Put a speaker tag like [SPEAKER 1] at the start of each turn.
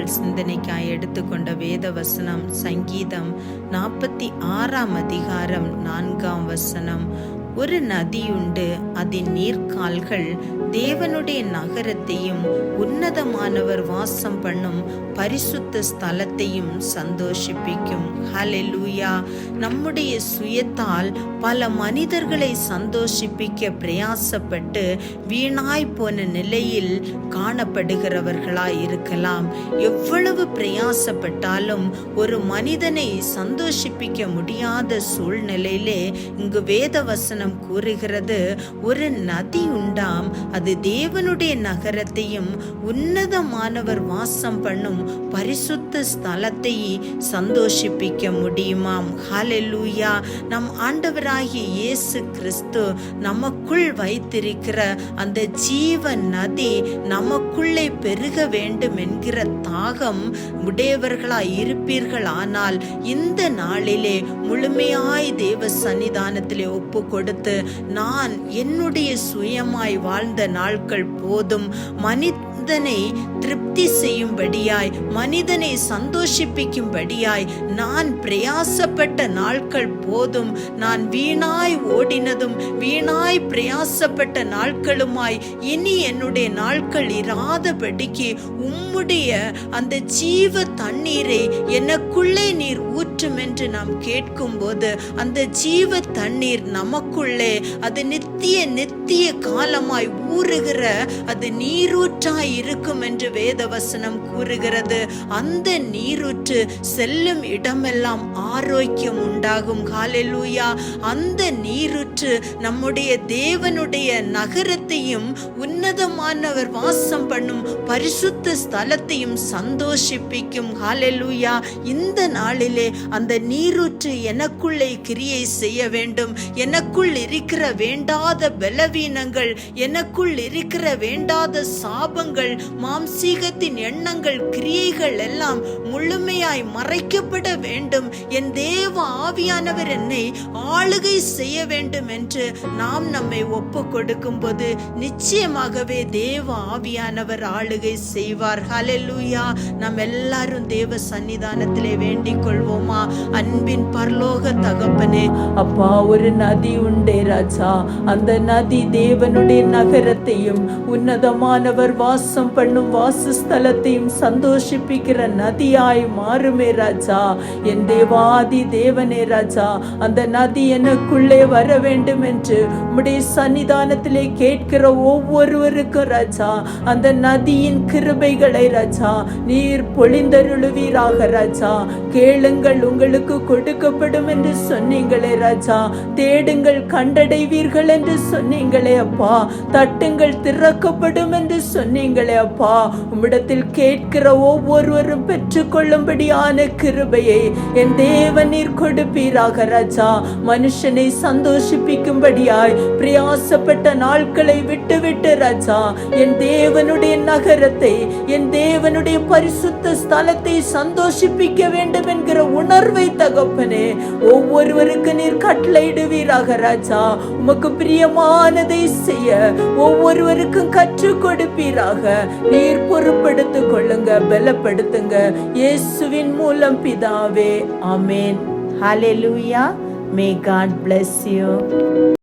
[SPEAKER 1] நாங்கள் சிந்தனைக்காய் எடுத்துக்கொண்ட வேத வசனம் சங்கீதம் 46:4. ஒரு நதியுண்டு, அதன் நீர்க்கால்கள் தேவனுடைய நகரத்தையும் உன்னதமானவர் வாசம் பண்ணும் பரிசுத்த ஸ்தலத்தையும் சந்தோஷிப்பிக்கும். ஹல்லேலூயா. நம்முடைய சுயத்தால் பல மனிதர்களை சந்தோஷிப்பிக்க பிரயாசப்பட்டு வீணாய் போன நிலையில் காணப்படுகிறவர்களாய் இருக்கலாம். எவ்வளவு பிரயாசப்பட்டாலும் ஒரு மனிதனை சந்தோஷிப்பிக்க முடியாத சூழ்நிலையிலே இங்கு வேத வசனம் கூறுகிறது, ஒரு நதி உண்டாம், அது தேவனுடைய நகரத்தையும் உன்னதமானவர் வாசம் பண்ணும் பரிசுத்த ஸ்தலத்தை சந்தோஷிப்பிக்க முடியுமாம். ஹல்லேலூயா. நம் ஆண்டவராகிய இயேசு கிறிஸ்து நமக்குள் வைத்திருக்கிற அந்த ஜீவ நதி நமக்குள்ளே பெருக வேண்டும் என்கிற தாகம் உடையவர்களாய் இருப்பீர்கள். ஆனால் இந்த நாளிலே முழுமையாய் தேவ சன்னிதானத்திலே ஒப்பு கொடுத்து, நான் என்னுடைய சுயமாய் வாழ்ந்த நாட்கள் போதும், மனிதனை திருப்தி செய்யும்படியாய், மனிதனை சந்தோஷிப்பிக்கும்படியாய் நான் பிரயாசப்பட்ட நாட்கள் போதும், நான் வீணாய் ஓடினதும் வீணாய் பிரயாசப்பட்ட நாட்களுமாய் இனி என்னுடைய நாட்கள் இராதபடிக்கு உம்முடைய அந்த ஜீவ தண்ணீரை எனக்குள்ளே நீர் ஊற்றும் என்று நாம் கேட்கும் போது அந்த ஜீவ தண்ணீர் நமக்குள்ளே அது நித்திய காலமாய் ஊறுகிற அது நீரூற்றாய் இருக்கும் என்று வேதவசனம் கூறுகிறது. அந்த நீரூற்று செல்லும் இடமெல்லாம் ஆரோக்கியம் உண்டாகும். ஹல்லேலூயா. அந்த நீரூற்று நம்முடைய தேவனுடைய நகரத்தையும் உன்னதமானவர் வாசம் பண்ணும் பரிசுத்த ஸ்தலத்தையும் சந்தோஷிப்பிக்கும். ஹல்லேலூயா. இந்த நாளிலே அந்த நீரூற்று எனக்குள்ளே கிரியை செய்ய வேண்டும். எனக்குள் இருக்கிற வேண்டாத பலவீனங்கள், எனக்குள் இருக்கிற வேண்டாத சாபங்கள், மாம்சீகத்தின் எண்ணங்கள், கிரியைகள் எல்லாம் முழுமையாய் மறைக்கப்பட வேண்டும். என் தேவ ஆவியானவர் என்னை ஆளுகை செய்ய வேண்டும் என்று நாம் நம்மை ஒப்பு கொடுக்கும் போது நிச்சயமாகவே தேவ ஆவியானவர் ஆளுகை செய்வார். ஹல்லேலூயா. நாம் எல்லாரும் தேவ சன்னிதானத்திலே வேண்டிக் கொள்வோமா? அன்பின் பரலோக தகப்பனே, அப்பா, ஒரு நதி உண்டே ராஜா, அந்த நதி தேவனுடைய நகரத்தையும் உன்னதமானவர் வாசம் பண்ணும் வாசஸ்தலத்தையும் சந்தோஷிப்பிக்கிற நதியாய் மாறுமே ராஜா. என் தேவாதி தேவனே ராஜா, அந்த நதி எனக்குள்ளே வர வேண்டும் என்று உம்முடைய சன்னிதானத்திலே கேட்கிற ஒவ்வொருவருக்கும் ராஜா, அந்த நதியின் கிருபைகளை ராஜா நீர் பொழிந்தருளுவீராக ராஜா. கேளுங்கள், உங்களுக்கு கொடுக்கப்படும் என்று சொன்னீங்களே ராஜா. தேடுங்கள், கண்டடைவீர்கள் என்று சொன்னீங்களே அப்பா. தட்டுங்கள், திறக்கப்படும் என்று சொன்னீங்களே அப்பா. உம்மிடத்தில் கேட்கிற ஒவ்வொருவரும் பெற்றுக்கொள்ளும்படியான கிருபையை என் தேவன் நீர் கொடுப்பீராக ராஜா. மனுஷனை சந்தோஷிப்பிக்கும்படியாய் பிரயாசப்பட்ட நாட்களை விட்டு ராஜா, என் தேவனுடைய நகரத்தை, என் தேவனுடைய பரிசுத்த ஸ்தலத்தை சந்தோஷிப்பிக்க வேண்டும் என்கிற உணர்வை தகப்பனே ஒவ்வொருவருக்கு நீர் கட்டளையிடுவீராக ராஜா. உமக்கு பிரியமானதை செய்ய ஒவ்வொருவருக்கும் கற்றுக் கொடுப்பீராக. நீர் பொறுப்படுத்திக் கொள்ளுங்க, பலப்படுத்துங்க. இயேசுவின் மூலம் பிதாவே, ஆமென். ஹல்லேலூயா. May God bless you.